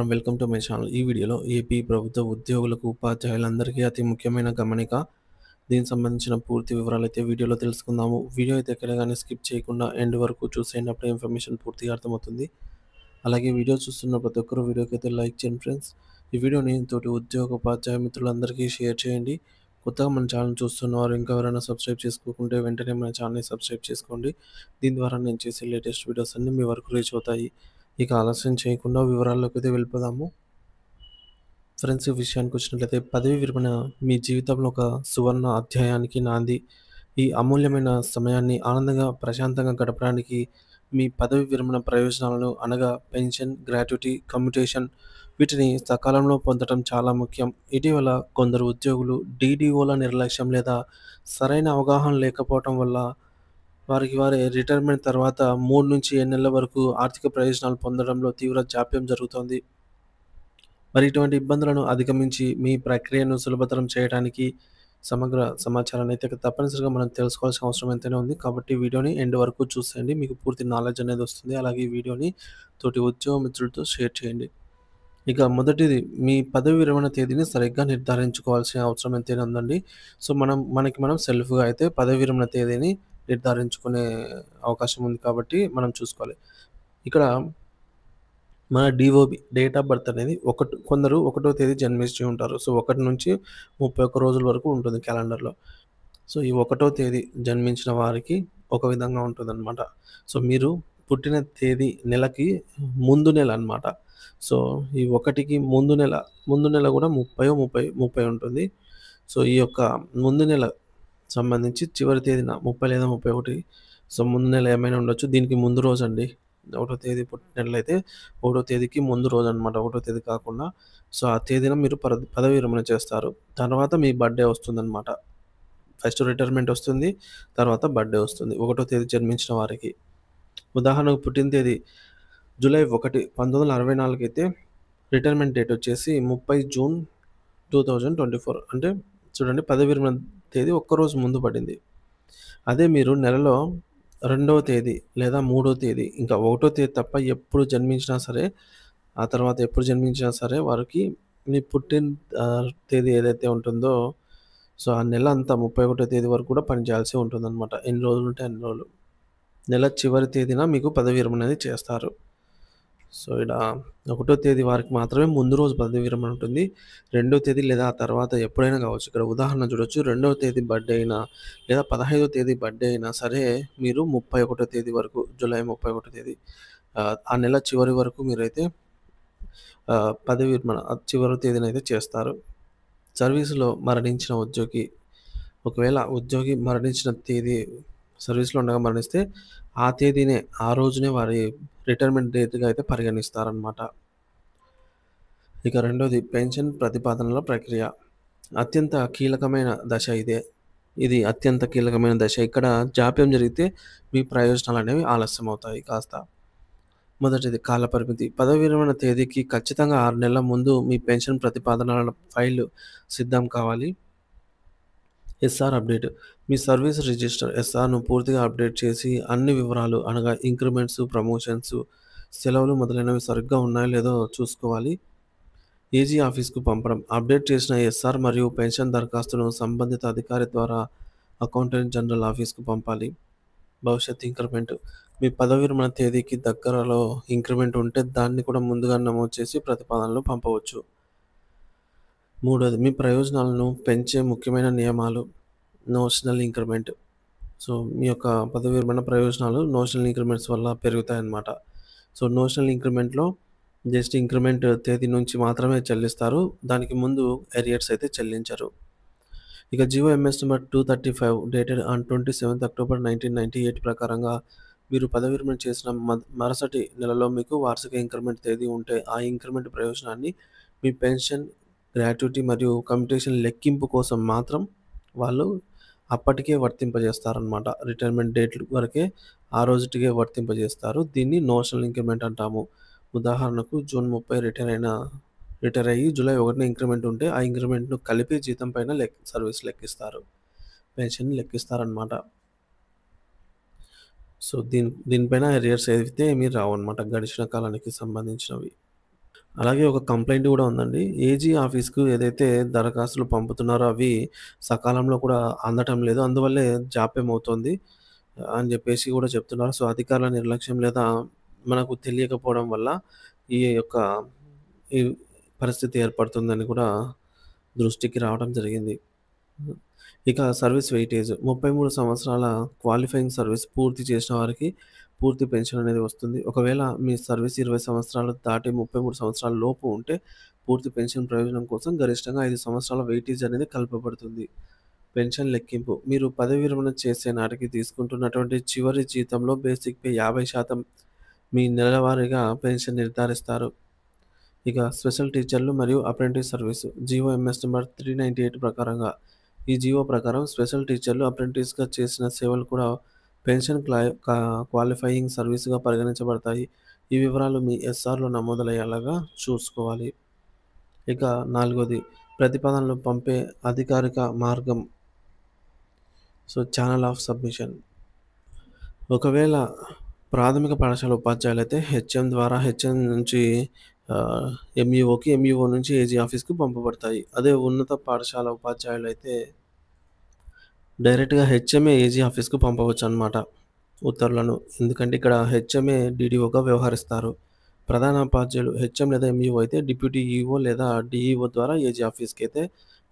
నమస్కారం. Welcome to my channel. ఈ వీడియోలో ఏపీ ప్రభుత్వ ఉద్యోగులకు, ఉపాధ్యాయులందరికీ అతి ముఖ్యమైన గమనిక. దీనికి సంబంధించిన పూర్తి వివరాలైతే వీడియోలో తెలుసుకుందాము. వీడియో అయితే ఎక్కడ గాని స్కిప్ చేయకుండా ఎండ్ వరకు చూసేయండి. అప్పుడే ఇన్ఫర్మేషన్ పూర్తిగా అర్థమవుతుంది. అలాగే వీడియో చూస్తున్న ప్రతి ఒక్కరు వీడియోకైతే లైక్ చేయండి ఫ్రెండ్స్. ఈ వీడియోని తోటి ఉద్యోగ, ఉపాధ్యాయ మిత్రులందరికీ షేర్ చేయండి. కొత్తగా మన ఛానల్ చూస్తున్నవారు ఇంకా ఎవరైనా సబ్స్క్రైబ్ చేసుకోకుంటే వెంటనే మన ఛానల్‌ని సబ్స్క్రైబ్ చేసుకోండి. దీని ద్వారా నేను చేసే లేటెస్ట్ వీడియోస్ అన్నీ మీ వరకు రీచ్ అవుతాయి. ఇక ఆలస్యం చేయకుండా వివరాల్లోకైతే వెళ్ళిపోదాము. ఫ్రెండ్స్, ఈ విషయానికి వచ్చినట్లయితే పదవీ విరమణ మీ జీవితంలో ఒక సువర్ణ అధ్యాయానికి నాంది. ఈ అమూల్యమైన సమయాన్ని ఆనందంగా, ప్రశాంతంగా గడపడానికి మీ పదవీ విరమణ ప్రయోజనాలను అనగా పెన్షన్, గ్రాట్యుటీ, కమ్యుటేషన్ వీటిని సకాలంలో పొందడం చాలా ముఖ్యం. ఇటీవల కొందరు ఉద్యోగులు డీడీఓల నిర్లక్ష్యం లేదా సరైన అవగాహన లేకపోవటం వల్ల వారికి వారే రిటైర్మెంట్ తర్వాత 3-7 నెలల వరకు ఆర్థిక ప్రయోజనాలు పొందడంలో తీవ్ర జాప్యం జరుగుతోంది. మరి ఇటువంటి ఇబ్బందులను అధిగమించి మీ ప్రక్రియను సులభతరం చేయడానికి సమగ్ర సమాచారాన్ని అయితే తప్పనిసరిగా మనం తెలుసుకోవాల్సిన అవసరం ఎంతైనా ఉంది. కాబట్టి వీడియోని ఎండ్ వరకు చూసేయండి. మీకు పూర్తి నాలెడ్జ్ అనేది వస్తుంది. అలాగే ఈ వీడియోని తోటి ఉద్యోగ మిత్రులతో షేర్ చేయండి. ఇక మొదటిది, మీ పదవి విరమణ తేదీని సరిగ్గా నిర్ధారించుకోవాల్సిన అవసరం ఎంతైనా ఉందండి. సో, మనకి మనం సెల్ఫ్‌గా అయితే పదవి విరమణ తేదీని నిర్ధారించుకునే అవకాశం ఉంది కాబట్టి మనం చూసుకోవాలి. ఇక్కడ మన డీఓబీ డేట్ ఆఫ్ బర్త్ అనేది కొందరు 1వ తేదీ జన్మించి ఉంటారు. సో, 1 నుంచి 31 రోజుల వరకు ఉంటుంది క్యాలెండర్‌లో. సో, ఈ 1వ తేదీ జన్మించిన వారికి ఒక విధంగా ఉంటుందనమాట. సో, మీరు పుట్టిన తేదీ నెలకి ముందు నెల అనమాట. సో, ఈ 1కి ముందు నెల కూడా 30 ఉంటుంది. సో, ఈ యొక్క ముందు నెల సంబంధించి చివరి తేదీన 30 లేదా 31. సో, ముందు నెల ఏమైనా ఉండొచ్చు. దీనికి ముందు రోజండి. 1వ తేదీ పుట్టినట్లయితే 1వ తేదీకి ముందు రోజనమాట. 1వ తేదీ కాకుండా. సో, ఆ తేదీన మీరు పదవి విరమణ చేస్తారు. తర్వాత మీ బర్త్‌డే వస్తుందనమాట. ఫస్ట్ రిటైర్మెంట్ వస్తుంది. తర్వాత బర్త్‌డే వస్తుంది. 1వ తేదీ జన్మించిన వారికి. ఉదాహరణకు పుట్టిన తేదీ జూలై 1, 1964 అయితే రిటైర్మెంట్ డేట్ వచ్చేసి 30 జూన్ 2024. అంటే చూడండి, పదవి విరమణ తేదీ ఒక్కరోజు ముందు పడింది. అదే మీరు నెలలో 2వ తేదీ లేదా 3వ తేదీ ఇంకా 1వ తేదీ తప్ప ఎప్పుడు జన్మించినా సరే, ఆ తర్వాత ఎప్పుడు జన్మించినా సరే వారికి మీ పుట్టిన తేదీ ఏదైతే ఉంటుందో, సో, ఆ నెల అంతా 31వ తేదీ వరకు కూడా పని చేయాల్సి ఉంటుందనమాట. ఎన్ని రోజులుంటే అన్ని రోజులు. నెల చివరి తేదీన మీకు పదవి విరమణ అనేది చేస్తారు. సో, ఈడ 1వ తేదీ వారికి మాత్రమే ముందు రోజు పదవి విరమణ ఉంటుంది. 2వ తేదీ లేదా ఆ తర్వాత ఎప్పుడైనా కావచ్చు. ఇక్కడ ఉదాహరణ చూడొచ్చు. 2వ తేదీ బర్త్‌డే అయినా లేదా 15వ తేదీ బర్త్‌డే అయినా సరే మీరు 31వ తేదీ వరకు, జూలై 31 తేదీ ఆ నెల చివరి వరకు మీరైతే పదవి విరమణ చివరి తేదీనైతే చేస్తారు. సర్వీస్‌లో మరణించిన ఉద్యోగి, ఒకవేళ ఉద్యోగి మరణించిన తేదీ, సర్వీస్‌లో ఉండగా మరణిస్తే ఆ తేదీనే, ఆ రోజునే వారి రిటైర్మెంట్ డేట్‌గా అయితే పరిగణిస్తారనమాట. ఇక రెండోది, పెన్షన్ ప్రతిపాదనల ప్రక్రియ. అత్యంత కీలకమైన దశ ఇదే. ఇది అత్యంత కీలకమైన దశ. ఇక్కడ జాప్యం జరిగితే మీ ప్రయోజనాలనేవి ఆలస్యమవుతాయి కాస్త. మొదటిది, కాలపరిమితి. పదవి విరమణ తేదీకి ఖచ్చితంగా 6 నెలల ముందు మీ పెన్షన్ ప్రతిపాదనల ఫైల్ సిద్ధం కావాలి. SR update. మీ సర్వీస్ రిజిస్టర్ ఎస్ఆర్‌ను పూర్తిగా అప్డేట్ చేసి అన్ని వివరాలు అనగా ఇంక్రిమెంట్స్, ప్రమోషన్స్, సెలవులు మొదలైనవి సరిగ్గా ఉన్నాయో లేదో చూసుకోవాలి. ఏజీ ఆఫీస్‌కు పంపడం. అప్డేట్ చేసిన ఎస్ఆర్ మరియు పెన్షన్ దరఖాస్తును సంబంధిత అధికారి ద్వారా అకౌంటెంట్ జనరల్ ఆఫీస్‌కు పంపాలి. భవిష్యత్ ఇంక్రిమెంట్. మీ పదవి విరమణ తేదీకి దగ్గరలో ఇంక్రిమెంట్ ఉంటే దాన్ని కూడా ముందుగా నమోదు చేసి ప్రతిపాదనలు పంపవచ్చు. మూడోది, మీ ప్రయోజనాలను పెంచే ముఖ్యమైన నియమాలు. Notional increment. సో, మీ యొక్క పదవి విరమణ ప్రయోజనాలు నోషనల్ ఇంక్రిమెంట్స్ వల్ల పెరుగుతాయన్నమాట. సో, నోషనల్ ఇంక్రిమెంట్‌లో జస్ట్ ఇంక్రిమెంట్ తేదీ నుంచి మాత్రమే చెల్లిస్తారు. దానికి ముందు ఎరియర్స్ అయితే చెల్లించరు. ఇక GO MS number 235 dated on 27th October 1998 ప్రకారంగా మీరు పదవి విరమణ చేసిన మరుసటి నెలలో మీకు వార్షిక ఇంక్రిమెంట్ తేదీ ఉంటే ఆ ఇంక్రిమెంట్ ప్రయోజనాన్ని మీ పెన్షన్, గ్రాట్యుటీ మరియు కమ్యుటేషన్ లెక్కింపు కోసం మాత్రం వాళ్ళు అప్పటికే వర్తింపజేస్తారనమాట. రిటైర్మెంట్ డేట్ వరకే ఆ రోజుటికే వర్తింపజేస్తారు. దీన్ని నోషనల్ ఇంక్రిమెంట్ అంటాము. ఉదాహరణకు జూన్ 30 రిటైర్ అయ్యి జూలై 1న ఇంక్రిమెంట్ ఉంటే ఆ ఇంక్రిమెంట్‌ను కలిపి జీతం పైన సర్వీస్ లెక్కిస్తారు. పెన్షన్ లెక్కిస్తారనమాట. సో, దీనిపైన ఎరియర్స్ అయితే ఏమీ రావన్నమాట గడిచిన కాలానికి సంబంధించినవి. అలాగే ఒక కంప్లెయింట్ గూడా ఉందండి. ఏజీ ఆఫీస్‌కు ఏదైతే దరఖాస్తులు పంపుతున్నారో అవి సకాలంలో కూడా అందటం లేదు. అందువల్లే జాప్యం అవుతోంది అని జెప్పేసి గూడా చెప్తున్నారు. సో, అధికారుల నిర్లక్ష్యం లేదా మనకు తెలియకపోవడం వల్ల ఈ యొక్క ఈ పరిస్థితి ఏర్పడుతుందని కూడా దృష్టికి రావడం జరిగింది. ఇక సర్వీస్ వెయిటేజ్ 33 సంవత్సరాల క్వాలిఫైయింగ్ సర్వీస్ పూర్తి చేసిన వారికి పూర్తి పెన్షన్ అనేది వస్తుంది. ఒకవేళ మీ సర్వీస్ 20 సంవత్సరాలు దాటి 33 సంవత్సరాల లోపు ఉంటే పూర్తి పెన్షన్ ప్రయోజనం కోసం గరిష్టంగా 5 సంవత్సరాల వెయిటేజ్ అనేది కలపబడుతుంది. పెన్షన్ లెక్కింపు మీరు పదవి విరమణ చేసే నాటికి తీసుకుంటున్నటువంటి చివరి జీతంలో బేసిక్ పే 50% మీ నెలవారీగా పెన్షన్ నిర్ధారిస్తారు. ఇక స్పెషల్ టీచర్లు మరియు apprentice service GO MS number 398 ప్రకారంగా ఈ జీవో ప్రకారం స్పెషల్ టీచర్లు అప్రెంటిస్‌గా చేసిన సేవలు కూడా పెన్షన్ క్వాలిఫైయింగ్ సర్వీస్‌గా పరిగణించబడతాయి. ఈ వివరాలు మీ ఎస్ఆర్‌లో నమోదయ్యేలాగా చూసుకోవాలి. ఇక నాలుగోది ప్రతిపాదనలు పంపే అధికారిక మార్గం. So, channel of submission. ఒకవేళ ప్రాథమిక పాఠశాల ఉపాధ్యాయులైతే హెచ్ఎం ద్వారా హెచ్ఎం నుంచి ఎంఈఓకి, ఎంఈఓ నుంచి ఏజీ ఆఫీస్‌కి పంపబడతాయి. అదే ఉన్నత పాఠశాల ఉపాధ్యాయులైతే డైరెక్ట్‌గా హెచ్ఎంఏ ఏజీ ఆఫీస్‌కి పంపవచ్చనమాట ఉత్తర్వులను. ఎందుకంటే ఇక్కడ హెచ్ఎంఏ డీడీఓగా వ్యవహరిస్తారు. ప్రధాన ఉపాధ్యాయులు హెచ్ఎం లేదా ఎంఈఓ అయితే డిప్యూటీ ఈఓ లేదా డీఈఓ ద్వారా ఏజీ ఆఫీస్‌కి అయితే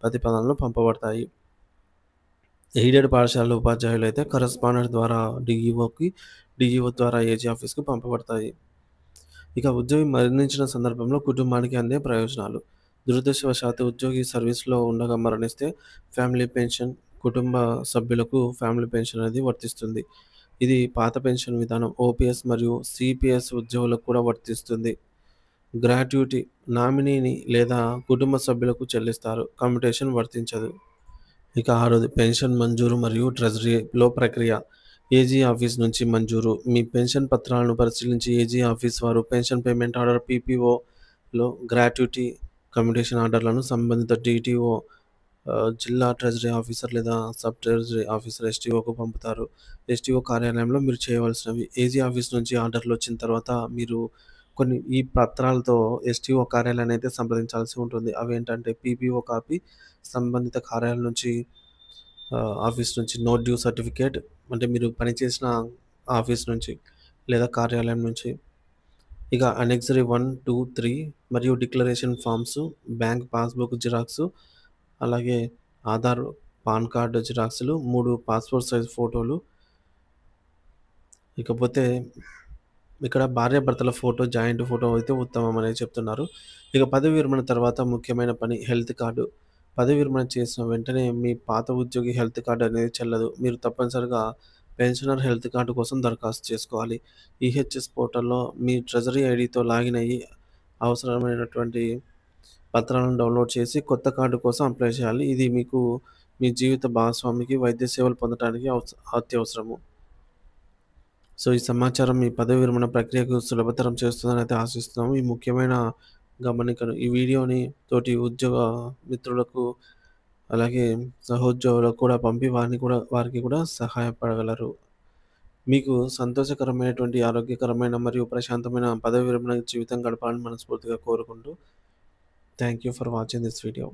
ప్రతిపాదనలు పంపబడతాయి. ఎయిడెడ్ పాఠశాలల ఉపాధ్యాయులైతే కరెస్పాండెంట్ ద్వారా డీఈఓకి, డీఈఓ ద్వారా ఏజీ ఆఫీస్‌కి పంపబడతాయి. ఇక ఉద్యోగి మరణించిన సందర్భంలో కుటుంబానికి అందే ప్రయోజనాలు. దురదృష్టవశాత్తు ఉద్యోగి సర్వీస్‌లో ఉండగా మరణిస్తే ఫ్యామిలీ పెన్షన్, కుటుంబ సభ్యులకు ఫ్యామిలీ పెన్షన్ అనేది వర్తిస్తుంది. ఇది పాత పెన్షన్ విధానం ఓపీఎస్ మరియు సీపీఎస్ ఉద్యోగులకు కూడా వర్తిస్తుంది. గ్రాట్యుటీ నామినీని లేదా కుటుంబ సభ్యులకు చెల్లిస్తారు. కమ్యుటేషన్ వర్తించదు. ఇక ఆరోది పెన్షన్ మంజూరు మరియు ట్రెజరీలో ప్రక్రియ. ఏజీ ఆఫీస్ నుంచి మంజూరు. మీ పెన్షన్ పత్రాలను పరిశీలించి ఏజీ ఆఫీస్ వారు పెన్షన్ పేమెంట్ ఆర్డర్ పీపీఓలో గ్రాట్యుటీ, కమ్యుటేషన్ ఆర్డర్లను సంబంధిత డీటీఓ, జిల్లా ట్రెజరీ ఆఫీసర్ లేదా సబ్ ట్రెజరీ ఆఫీసర్ ఎస్టీఓకు పంపుతారు. ఎస్టీఓ కార్యాలయంలో మీరు చేయవలసినవి ఏజీ ఆఫీస్ నుంచి ఆర్డర్లు వచ్చిన తర్వాత మీరు కొన్ని ఈ పత్రాలతో ఎస్టీఓ కార్యాలయాన్ని అయితే సంప్రదించాల్సి ఉంటుంది. అవేంటంటే పీపీఓ కాపీ, సంబంధిత కార్యాలయం నుంచి ఆఫీస్ నుంచి నో డ్యూ సర్టిఫికేట్ అంటే మీరు పనిచేసిన ఆఫీస్ నుంచి లేదా కార్యాలయం నుంచి. ఇక అనెక్సరీ 1, 2, 3 మరియు declaration forms, bank passbook xerox, అలాగే ఆధార్, పాన్ కార్డ్ జిరాక్స్‌లు, 3 పాస్‌పోర్ట్ సైజ్ ఫోటోలు. ఇకపోతే ఇక్కడ భార్యాభర్తల ఫోటో, జాయింట్ ఫోటో అయితే ఉత్తమం అనేది చెప్తున్నారు. ఇక పదవి విరమణ తర్వాత ముఖ్యమైన పని హెల్త్ కార్డు. పదవి విరమణ చేసిన వెంటనే మీ పాత ఉద్యోగి హెల్త్ కార్డ్ అనేది చెల్లదు. మీరు తప్పనిసరిగా పెన్షనర్ హెల్త్ కార్డ్ కోసం దరఖాస్తు చేసుకోవాలి. ఈహెచ్ఎస్ పోర్టల్‌లో మీ ట్రెజరీ ఐడీతో లాగిన్ అయ్యి అవసరమైనటువంటి పత్రాలను డౌన్‌లోడ్ చేసి కొత్త కార్డు కోసం అప్లై చేయాలి. ఇది మీకు మీ జీవిత భాగస్వామికి వైద్య సేవలు పొందడానికి అత్యవసరము. సో, ఈ సమాచారం మీ పదవి విరమణ ప్రక్రియకు సులభతరం చేస్తుందని అయితే ఆశిస్తున్నాము. ఈ ముఖ్యమైన గమనికను ఈ వీడియోని తోటి ఉద్యోగ మిత్రులకు, అలాగే సహోద్యోగులకు కూడా పంపి వారికి కూడా సహాయపడగలరు. మీకు సంతోషకరమైనటువంటి, ఆరోగ్యకరమైన మరియు ప్రశాంతమైన పదవి విరమణ జీవితం గడపాలని మనస్ఫూర్తిగా కోరుకుంటూ thank you for watching this video.